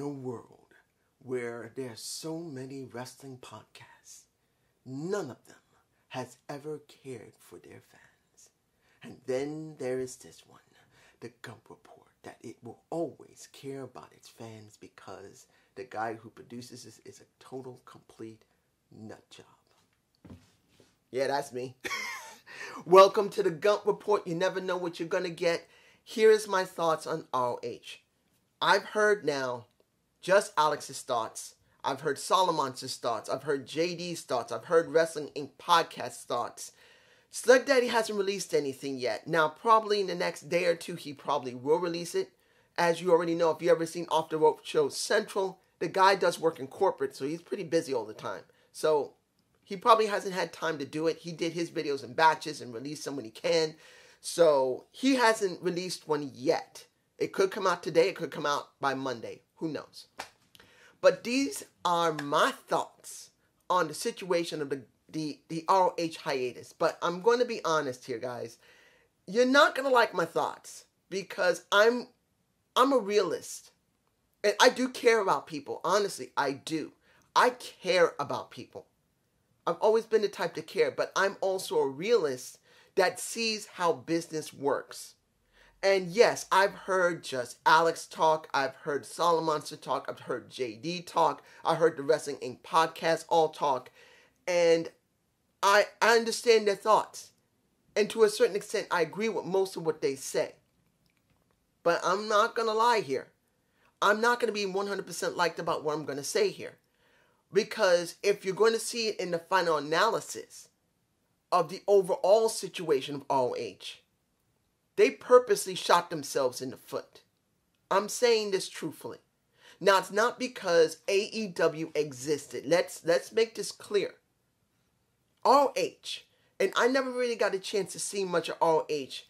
a world where there are so many wrestling podcasts, none of them has ever cared for their fans. And then there is this one, the Gump Report, that it will always care about its fans because the guy who produces this is a total, complete nut job. Yeah, that's me. Welcome to the Gump Report. You never know what you're going to get. Here is my thoughts on ROH. I've heard now just Alex's thoughts. I've heard Solomon's thoughts. I've heard JD's thoughts. I've heard Wrestling Inc. podcast thoughts. Slug Daddy hasn't released anything yet. Now, probably in the next day or two, he probably will release it. As you already know, if you ever seen Off the Rope Show Central, the guy does work in corporate, so he's pretty busy all the time. So he probably hasn't had time to do it. He did his videos in batches and released them when he can. So he hasn't released one yet. It could come out today. It could come out by Monday. Who knows? But these are my thoughts on the situation of the ROH hiatus. But I'm going to be honest here, guys. You're not going to like my thoughts because I'm a realist. And I do care about people. Honestly, I do. I care about people. I've always been the type to care. But I'm also a realist that sees how business works. And yes, I've heard just Alex talk. I've heard Solomon's talk. I've heard JD talk. I heard the Wrestling Inc. podcast all talk. And I understand their thoughts. And to a certain extent, I agree with most of what they say. But I'm not going to lie here. I'm not going to be 100% liked about what I'm going to say here. Because if you're going to see it in the final analysis of the overall situation of ROH, they purposely shot themselves in the foot. I'm saying this truthfully. Now, it's not because AEW existed. Let's make this clear. ROH, and I never really got a chance to see much of ROH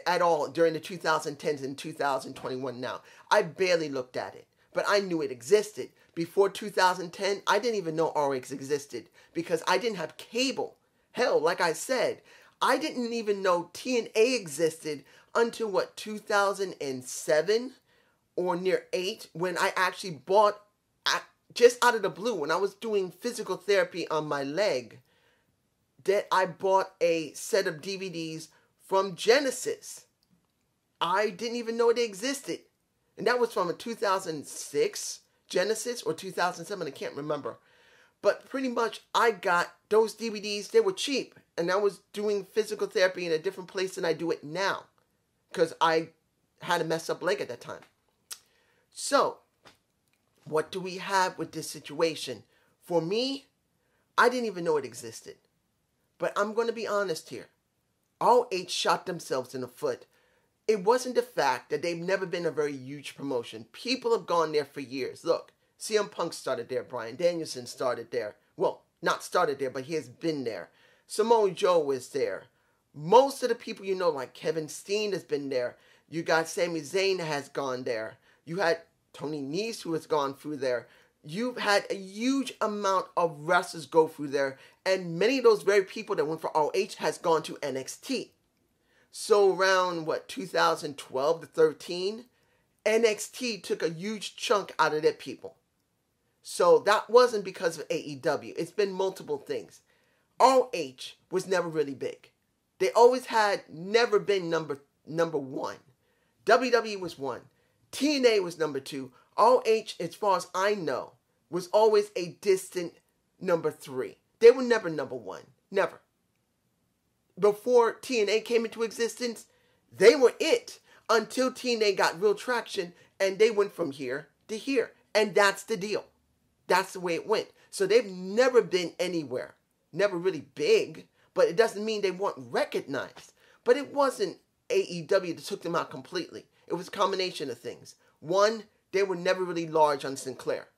at all during the 2010s and 2021 now. I barely looked at it, but I knew it existed. Before 2010, I didn't even know ROH existed because I didn't have cable. Hell, like I said, I didn't even know TNA existed until, 2007 or near 8, when I actually bought, just out of the blue, when I was doing physical therapy on my leg, that I bought a set of DVDs from Genesis. I didn't even know they existed. And that was from a 2006 Genesis or 2007, I can't remember. But pretty much I got those DVDs, they were cheap. And I was doing physical therapy in a different place than I do it now. Because I had a messed up leg at that time. So, what do we have with this situation? For me, I didn't even know it existed. But I'm going to be honest here. ROH shot themselves in the foot. It wasn't the fact that they've never been a very huge promotion. People have gone there for years. Look, CM Punk started there. Bryan Danielson started there. Well, not started there, but he has been there. Samoa Joe was there. Most of the people you know, like Kevin Steen, has been there. You got Sami Zayn has gone there. You had Tony Nese who has gone through there. You've had a huge amount of wrestlers go through there. And many of those very people that went for ROH has gone to NXT. So around, 2012 to 13, NXT took a huge chunk out of their people. So that wasn't because of AEW. It's been multiple things. ROH was never really big. They always had never been number one. WWE was one. TNA was number 2. ROH, as far as I know, was always a distant number 3. They were never number 1. Never. Before TNA came into existence, they were it until TNA got real traction and they went from here to here. And that's the deal. That's the way it went. So they've never been anywhere. Never really big, but it doesn't mean they weren't recognized. But it wasn't AEW that took them out completely. It was a combination of things. One, they were never really large on Sinclair.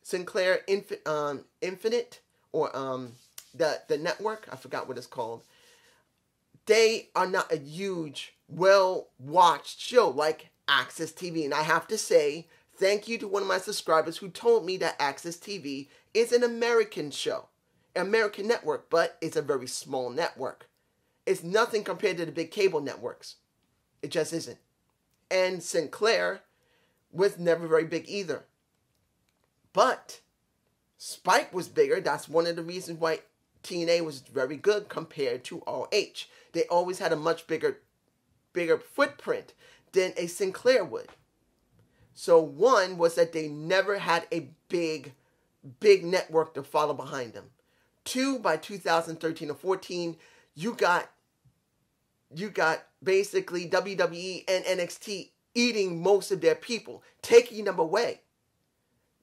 Sinclair Infinite, or the network, I forgot what it's called. They are not a huge, well-watched show like Access TV. And I have to say, thank you to one of my subscribers who told me that Access TV is an American show. American network, but it's a very small network. It's nothing compared to the big cable networks. It just isn't. And Sinclair was never very big either. But Spike was bigger. That's one of the reasons why TNA was very good compared to ROH. They always had a much bigger footprint than a Sinclair would. So one was that they never had a big network to follow behind them. Two, by 2013 or 14, you got basically WWE and NXT eating most of their people, taking them away.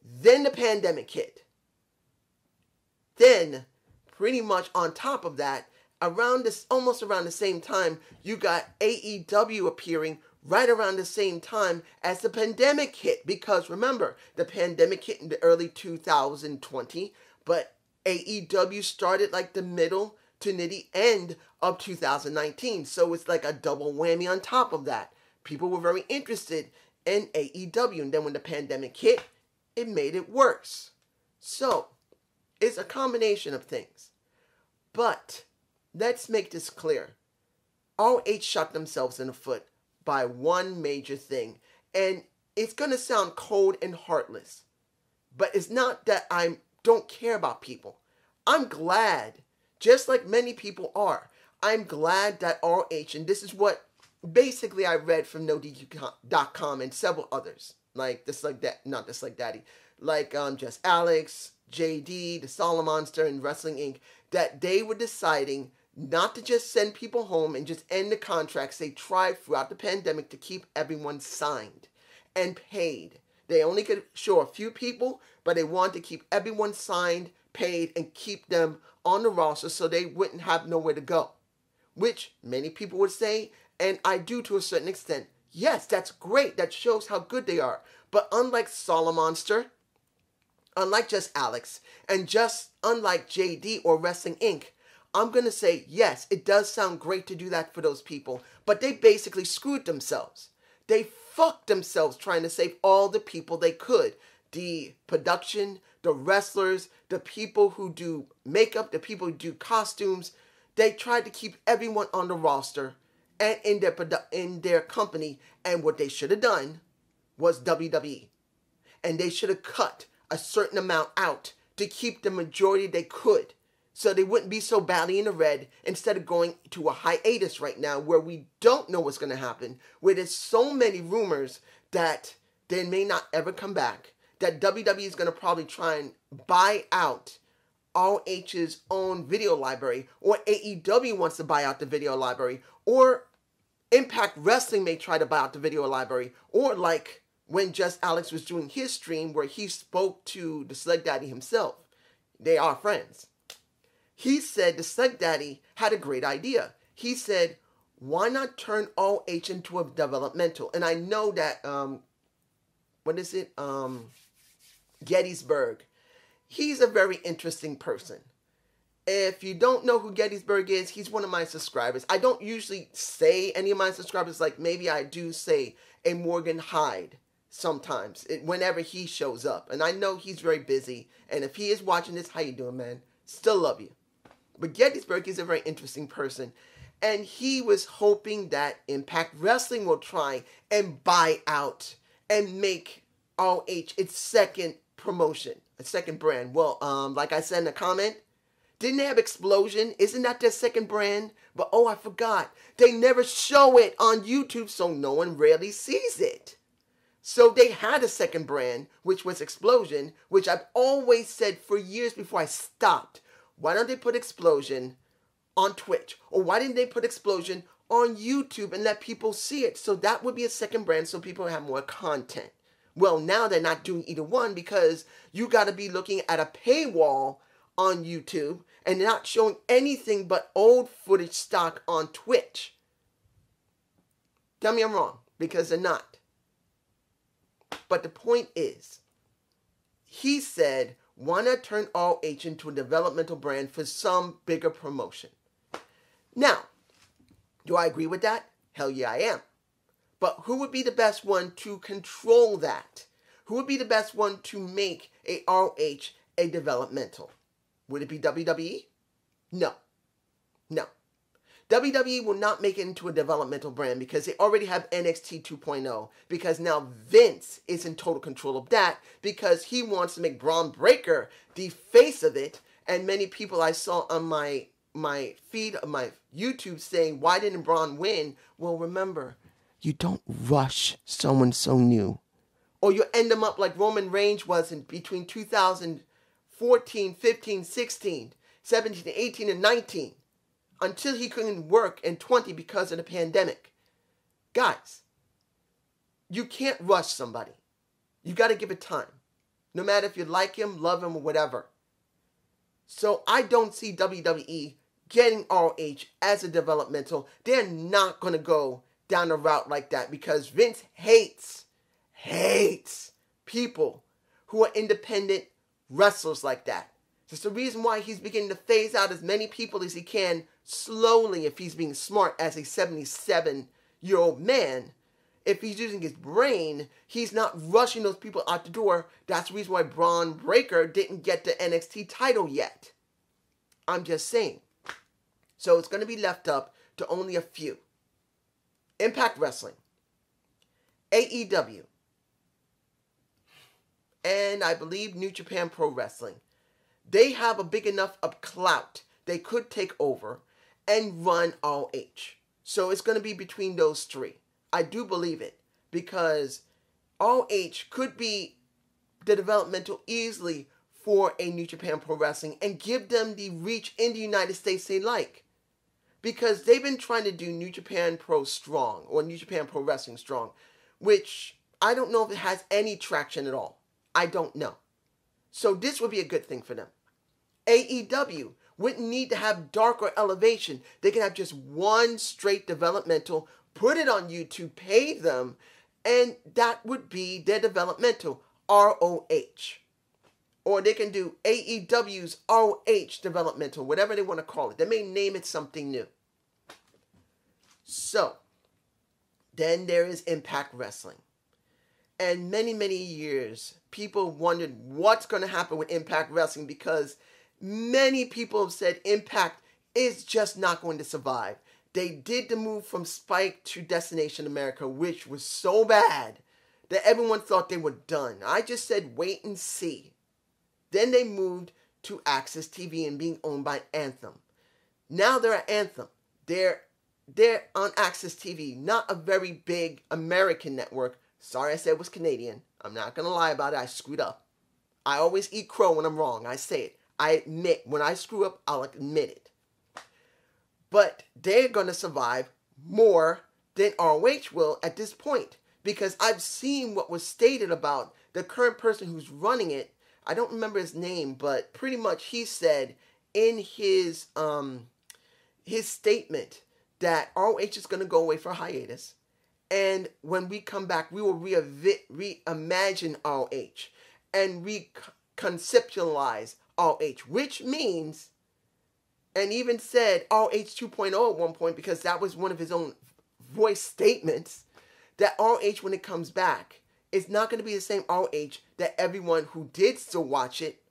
Then the pandemic hit. Then, pretty much on top of that, almost around the same time, you got AEW appearing right around the same time as the pandemic hit. Because remember, the pandemic hit in the early 2020, but AEW started like the middle to near the end of 2019. So it's like a double whammy on top of that. People were very interested in AEW. And then when the pandemic hit, it made it worse. So it's a combination of things. But let's make this clear. ROH shot themselves in the foot by one major thing. And it's going to sound cold and heartless. But it's not that I don't care about people. I'm glad, just like many people are, I'm glad that ROH, and this is what basically I read from NoDQ.com and several others, like Just Like Daddy, like Just Alex, JD, the Solomonster, and Wrestling Inc., that they were deciding not to just send people home and just end the contracts. They tried throughout the pandemic to keep everyone signed and paid. They only could show a few people, but they wanted to keep everyone signed, paid, and keep them on the roster so they wouldn't have nowhere to go. Which many people would say, and I do to a certain extent, yes, that's great. That shows how good they are. But unlike Solomonster, unlike Just Alex, and just unlike JD or Wrestling Inc., I'm going to say, yes, it does sound great to do that for those people, but they basically screwed themselves. They fucked themselves trying to save all the people they could. The production, the wrestlers, the people who do makeup, the people who do costumes. They tried to keep everyone on the roster and in their company, and what they should have done was WWE. And they should have cut a certain amount out to keep the majority they could, so they wouldn't be so badly in the red, instead of going to a hiatus right now where we don't know what's going to happen, where there's so many rumors that they may not ever come back, that WWE is going to probably try and buy out ROH's own video library, or AEW wants to buy out the video library, or Impact Wrestling may try to buy out the video library, or like when Just Alex was doing his stream where he spoke to the Slug Daddy himself. They are friends. He said the Slug Daddy had a great idea. He said, why not turn ROH into a developmental? And I know that, Gettysburg. He's a very interesting person. If you don't know who Gettysburg is, he's one of my subscribers. I don't usually say any of my subscribers, like maybe I do say a Morgan Hyde sometimes, whenever he shows up. And I know he's very busy. And if he is watching this, how you doing, man? Still love you. But Gettysburg is a very interesting person. And he was hoping that Impact Wrestling will try and buy out and make ROH its second promotion, a second brand. Well, like I said in the comment, didn't they have Explosion? Isn't that their second brand? But oh, I forgot. They never show it on YouTube, so no one rarely sees it. So they had a second brand, which was Explosion, which I've always said for years before I stopped. Why don't they put Explosion on Twitch? Or why didn't they put Explosion on YouTube and let people see it? So that would be a second brand so people have more content. Well, now they're not doing either one because you got to be looking at a paywall on YouTube and not showing anything but old footage stock on Twitch. Tell me I'm wrong, because they're not. But the point is, he said, why not turn ROH into a developmental brand for some bigger promotion? Now, do I agree with that? Hell yeah, I am. But who would be the best one to control that? Who would be the best one to make a ROH a developmental? Would it be WWE? No. No. WWE will not make it into a developmental brand because they already have NXT 2.0, because now Vince is in total control of that because he wants to make Braun Breaker the face of it. And many people I saw on my feed of my YouTube saying, why didn't Braun win? Well, remember, you don't rush someone so new. Or you end them up like Roman Reigns was in between 2014, 15, 16, 17, 18, and 19. Until he couldn't work in 20 because of the pandemic. Guys, you can't rush somebody. You got to give it time. No matter if you like him, love him, or whatever. So I don't see WWE getting ROH as a developmental. They're not going to go down a route like that because Vince hates people who are independent wrestlers like that. It's the reason why he's beginning to phase out as many people as he can slowly if he's being smart as a 77-year-old man. If he's using his brain, he's not rushing those people out the door. That's the reason why Braun Breaker didn't get the NXT title yet. I'm just saying. So it's going to be left up to only a few. Impact Wrestling, AEW, and I believe New Japan Pro Wrestling. They have a big enough of clout they could take over and run ROH. So it's going to be between those three. I do believe it because ROH could be the developmental easily for a New Japan Pro Wrestling and give them the reach in the United States they like. Because they've been trying to do New Japan Pro Strong or New Japan Pro Wrestling Strong, which I don't know if it has any traction at all. I don't know. So this would be a good thing for them. AEW wouldn't need to have darker elevation. They can have just one straight developmental, put it on YouTube, pay them, and that would be their developmental, ROH. Or they can do AEW's ROH developmental, whatever they want to call it. They may name it something new. So, then there is Impact Wrestling. And many years, people wondered what's going to happen with Impact Wrestling because many people have said Impact is just not going to survive. They did the move from Spike to Destination America, which was so bad that everyone thought they were done. I just said wait and see. Then they moved to Access TV and being owned by Anthem. Now they're at Anthem. They're on Access TV, not a very big American network. Sorry I said it was Canadian. I'm not going to lie about it. I screwed up. I always eat crow when I'm wrong. I say it. I admit when I screw up, I'll admit it. But they're going to survive more than ROH will at this point. Because I've seen what was stated about the current person who's running it. I don't remember his name, but pretty much he said in his statement that ROH is going to go away for a hiatus. And when we come back, we will reimagine ROH and reconceptualize ROH, which means, and even said ROH 2.0 at one point, because that was one of his own voice statements, that ROH, when it comes back, is not going to be the same ROH that everyone who did still watch it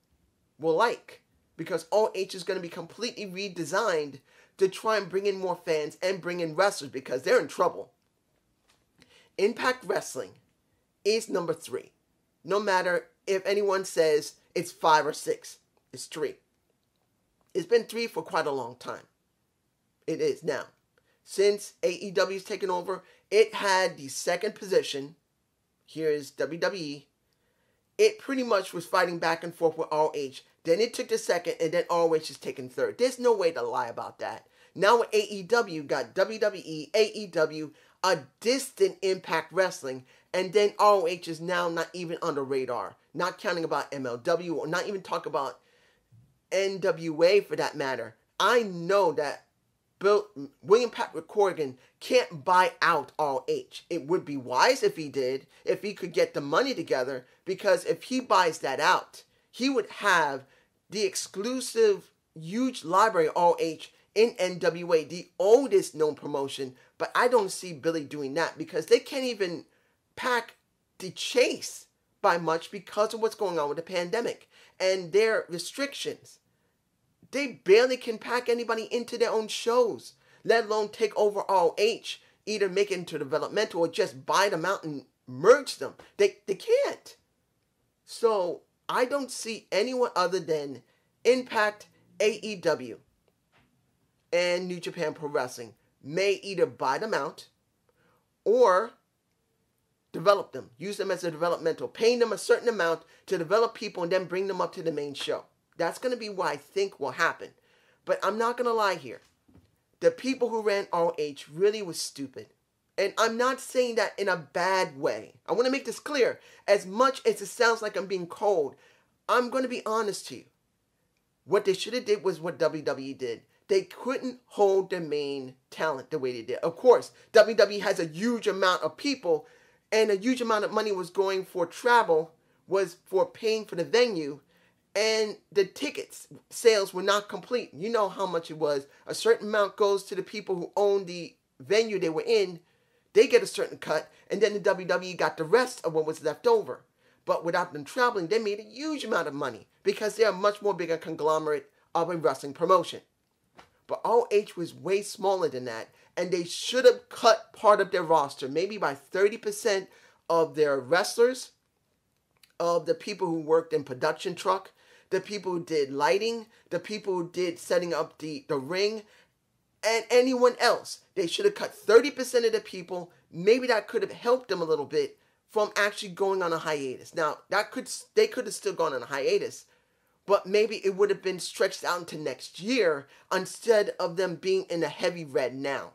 will like. Because ROH is going to be completely redesigned to try and bring in more fans and bring in wrestlers because they're in trouble. Impact Wrestling is number 3. No matter if anyone says it's 5 or 6, it's 3. It's been 3 for quite a long time. It is now. Since AEW's taken over, it had the second position. Here is WWE. It pretty much was fighting back and forth with ROH. Then it took the second, and then ROH is taking third. There's no way to lie about that. Now with AEW, got WWE, AEW, a distant Impact Wrestling, and then ROH is now not even on the radar. Not counting about MLW, or not even talk about NWA for that matter. I know that William Patrick Corgan can't buy out ROH. It would be wise if he did, if he could get the money together, because if he buys that out, he would have the exclusive huge library of ROH in NWA, the oldest known promotion, but I don't see Billy doing that because they can't even pack the Chase by much because of what's going on with the pandemic and their restrictions. They barely can pack anybody into their own shows. let alone take over ROH, either make it into developmental or just buy them out and merge them. They can't. So I don't see anyone other than Impact, AEW, and New Japan Pro Wrestling may either buy them out or develop them. Use them as a developmental. Paying them a certain amount to develop people and then bring them up to the main show. That's going to be what I think will happen. But I'm not going to lie here. The people who ran ROH really was stupid. And I'm not saying that in a bad way. I want to make this clear. As much as it sounds like I'm being cold, I'm going to be honest to you. What they should have did was what WWE did. They couldn't hold their main talent the way they did. Of course, WWE has a huge amount of people, and a huge amount of money was going for travel, was for paying for the venue, and the tickets sales were not complete. You know how much it was. A certain amount goes to the people who own the venue they were in. They get a certain cut, and then the WWE got the rest of what was left over. But without them traveling, they made a huge amount of money because they're a much more bigger conglomerate of a wrestling promotion. But ROH was way smaller than that, and they should have cut part of their roster, maybe by 30% of their wrestlers, of the people who worked in production truck, the people who did lighting, the people who did setting up the ring, and anyone else. They should have cut 30% of the people. Maybe that could have helped them a little bit from actually going on a hiatus. Now, they could have still gone on a hiatus, but maybe it would have been stretched out into next year instead of them being in a heavy red now.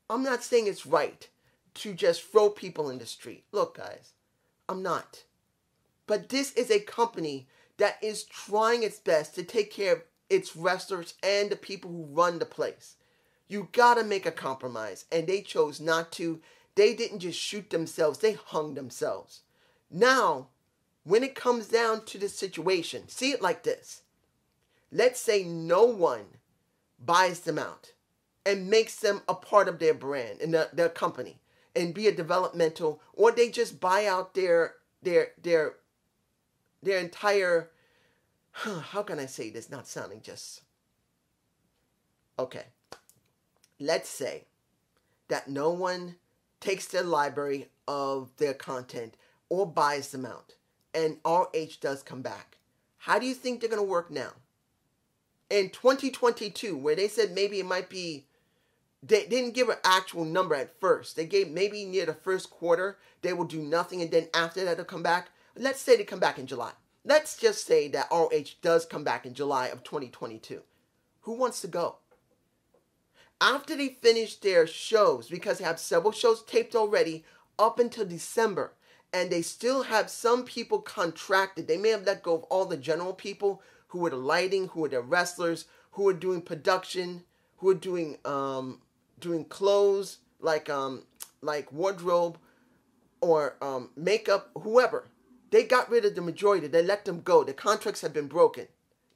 I'm not saying it's right to just throw people in the street. Look, guys, I'm not. But this is a company that is trying its best to take care of its wrestlers and the people who run the place. You gotta make a compromise, and they chose not to. They didn't just shoot themselves, they hung themselves. Now, when it comes down to this situation, see it like this. Let's say no one buys them out and makes them a part of their brand and their company and be a developmental, or they just buy out their entire, how can I say this not sounding just, okay. Let's say that no one takes their library of their content or buys them out, and ROH does come back. How do you think they're going to work now? In 2022, where they said maybe it might be, they didn't give an actual number at first. They gave maybe near the first quarter, they will do nothing, and then after that they'll come back. Let's say they come back in July. Let's just say that ROH does come back in July of 2022. Who wants to go? After they finish their shows, because they have several shows taped already up until December, and they still have some people contracted. They may have let go of all the general people who were the lighting, who were the wrestlers, who were doing production, who were doing clothes, like wardrobe or makeup, whoever. They got rid of the majority. They let them go. The contracts have been broken.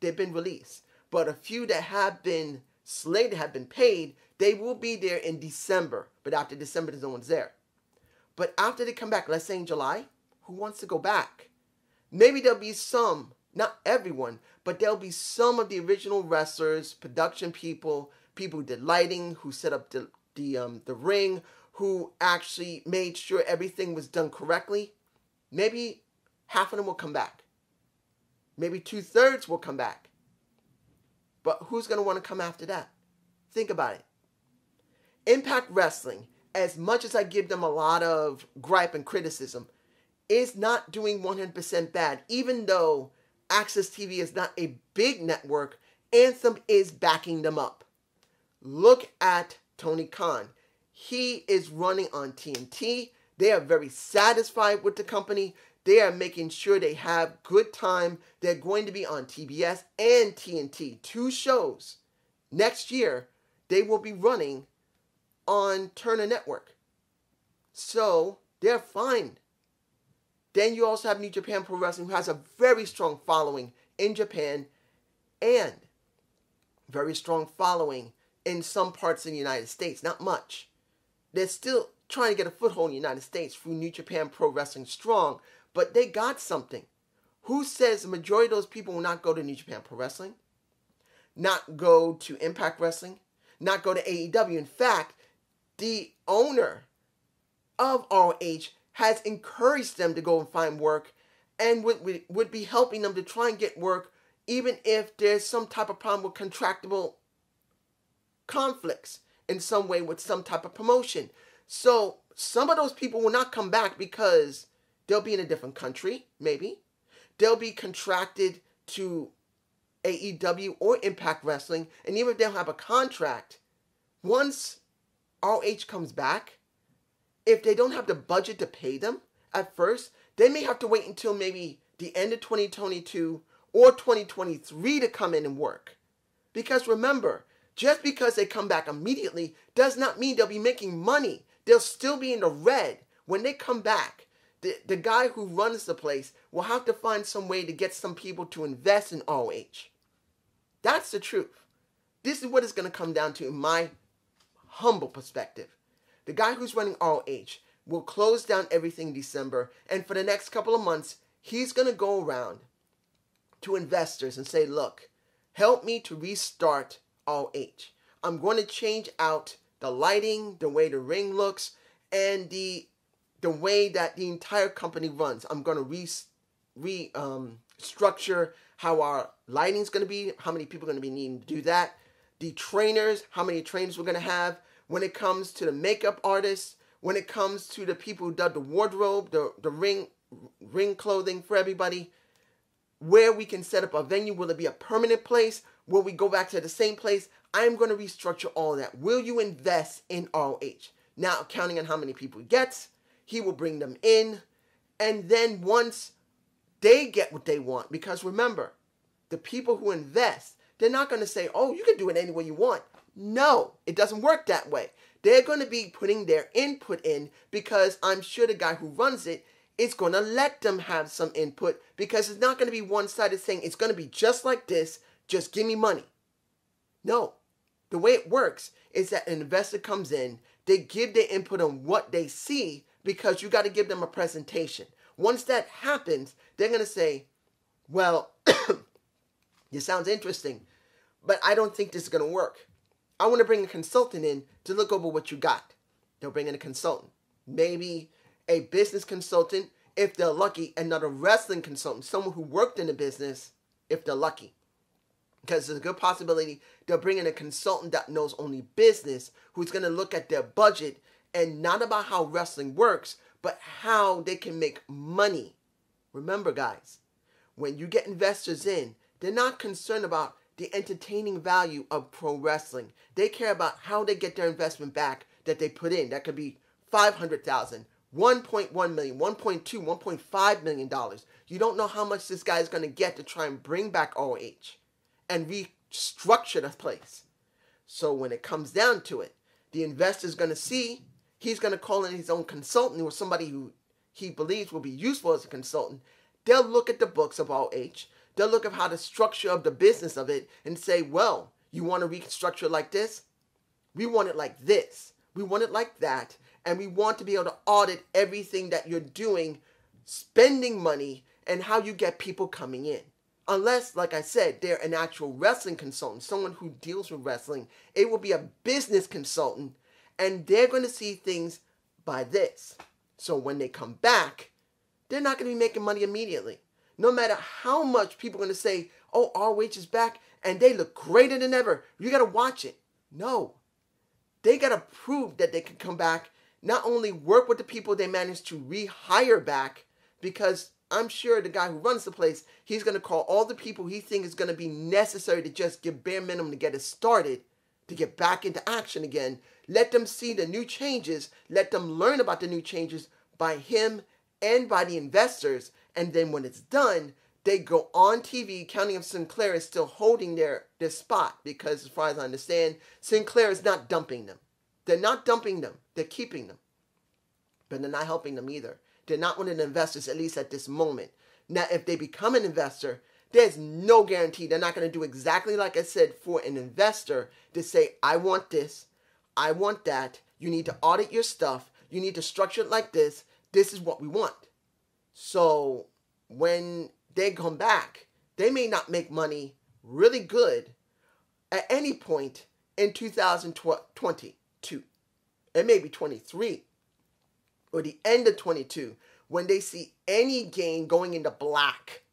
They've been released. But a few that have been slated, have been paid, they will be there in December. But after December, no one's there. But after they come back, let's say in July, who wants to go back? Maybe there'll be some, not everyone, but there'll be some of the original wrestlers, production people, people who did lighting, who set up the ring, who actually made sure everything was done correctly. Maybe half of them will come back. Maybe 2/3 will come back. But who's going to want to come after that? Think about it. Impact Wrestling, as much as I give them a lot of gripe and criticism, is not doing 100% bad. Even though Access TV is not a big network, Anthem is backing them up. Look at Tony Khan. He is running on TNT. They are very satisfied with the company. They are making sure they have good time. They're going to be on TBS and TNT. 2 shows. Next year, they will be running on Turner Network. So, they're fine. Then you also have New Japan Pro Wrestling, who has a very strong following in Japan and very strong following in some parts of the United States. Not much. They're still trying to get a foothold in the United States through New Japan Pro Wrestling Strong, but they got something. Who says the majority of those people will not go to New Japan Pro Wrestling? Not go to Impact Wrestling? not go to AEW. In fact, the owner of ROH has encouraged them to go and find work and would be helping them to try and get work even if there's some type of problem with contractable conflicts in some way with some type of promotion. So some of those people will not come back because they'll be in a different country, maybe. They'll be contracted to AEW or Impact Wrestling, and even if they don't have a contract, once ROH comes back, if they don't have the budget to pay them at first, they may have to wait until maybe the end of 2022 or 2023 to come in and work. Because remember, just because they come back immediately does not mean they'll be making money. They'll still be in the red. When they come back, the guy who runs the place will have to find some way to get some people to invest in ROH. That's the truth. This is what it's going to come down to in my humble perspective. The guy who's running ROH will close down everything in December, and for the next couple of months, he's going to go around to investors and say, look, help me to restart ROH. I'm going to change out the lighting, the way the ring looks, and the way that the entire company runs. I'm going to restructure how our lighting's going to be, how many people are going to be needing to do that, the trainers, how many trainers we're going to have, when it comes to the makeup artists, when it comes to the people who do the wardrobe, the ring clothing for everybody, where we can set up a venue. Will it be a permanent place? Will we go back to the same place? I'm going to restructure all that. Will you invest in ROH? Now, counting on how many people he gets, he will bring them in. And then once they get what they want, because remember, the people who invest, they're not going to say, oh, you can do it any way you want. No, it doesn't work that way. They're going to be putting their input in because I'm sure the guy who runs it is going to let them have some input, because it's not going to be one-sided saying it's going to be just like this, just give me money. No, the way it works is that an investor comes in, they give their input on what they see, because you got to give them a presentation. Once that happens, they're going to say, well, this sounds interesting, but I don't think this is going to work. I want to bring a consultant in to look over what you got. They'll bring in a consultant. Maybe a business consultant, if they're lucky, and not a wrestling consultant, someone who worked in the business, if they're lucky. Because there's a good possibility they'll bring in a consultant that knows only business, who's going to look at their budget, and not about how wrestling works, but how they can make money. Remember, guys, when you get investors in, they're not concerned about the entertaining value of pro wrestling. They care about how they get their investment back that they put in. That could be $500,000, $1.1 million, $1.2, $1.5 million. You don't know how much this guy is going to get to try and bring back ROH and restructure the place. So when it comes down to it, the investor's going to see, he's going to call in his own consultant or somebody who he believes will be useful as a consultant. They'll look at the books of ROH. They'll look at how the structure of the business of it and say, well, you want to restructure it like this? We want it like this. We want it like that. And we want to be able to audit everything that you're doing, spending money, and how you get people coming in. Unless, like I said, they're an actual wrestling consultant, someone who deals with wrestling. It will be a business consultant, and they're going to see things by this. So when they come back, they're not going to be making money immediately. No matter how much people are going to say, oh, ROH is back and they look greater than ever, you got to watch it. No. They got to prove that they can come back, not only work with the people they managed to rehire back, because I'm sure the guy who runs the place, he's going to call all the people he thinks is going to be necessary to just give bare minimum to get it started, to get back into action again. Let them see the new changes. Let them learn about the new changes by him and by the investors. And then when it's done, they go on TV. County of Sinclair is still holding their spot, because as far as I understand, Sinclair is not dumping them. They're not dumping them. They're keeping them. But they're not helping them either. They're not one of the investors, at least at this moment. Now, if they become an investor, there's no guarantee. They're not going to do exactly like I said for an investor to say, I want this, I want that. You need to audit your stuff. You need to structure it like this. This is what we want. So when they come back, they may not make money really good at any point in 2022, and maybe 23, or the end of 22, when they see any gain going into black.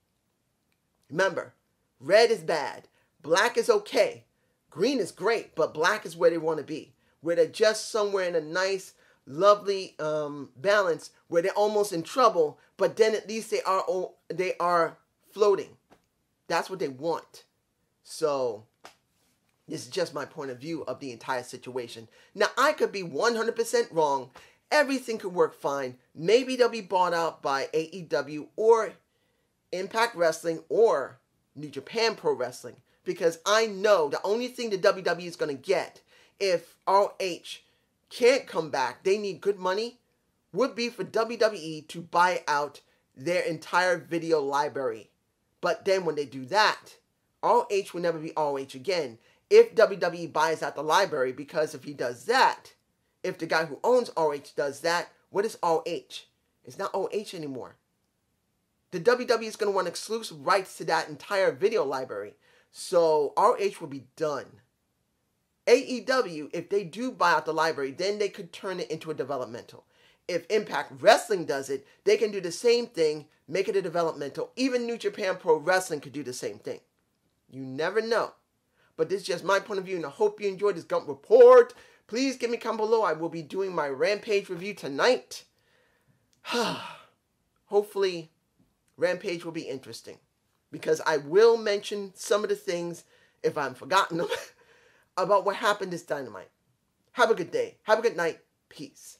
Remember, red is bad, black is okay, green is great, but black is where they want to be, where they're just somewhere in a nice, lovely balance, where they're almost in trouble, but then at least they are floating. That's what they want. So this is just my point of view of the entire situation. Now, I could be 100% wrong. Everything could work fine. Maybe they'll be bought out by AEW or Impact Wrestling or New Japan Pro Wrestling. Because I know the only thing the WWE is going to get if ROH can't come back, they need good money, would be for WWE to buy out their entire video library. But then when they do that, ROH will never be ROH again if WWE buys out the library, because if he does that, if the guy who owns ROH does that, what is ROH? It's not ROH anymore. The WWE is going to want exclusive rights to that entire video library. So ROH will be done. AEW, if they do buy out the library, then they could turn it into a developmental. If Impact Wrestling does it, they can do the same thing, make it a developmental. Even New Japan Pro Wrestling could do the same thing. You never know. But this is just my point of view, and I hope you enjoyed this Gump report. Please give me a comment below. I will be doing my Rampage review tonight. Hopefully, Rampage will be interesting, because I will mention some of the things, if I've forgotten them, about what happened this Dynamite. Have a good day. Have a good night. Peace.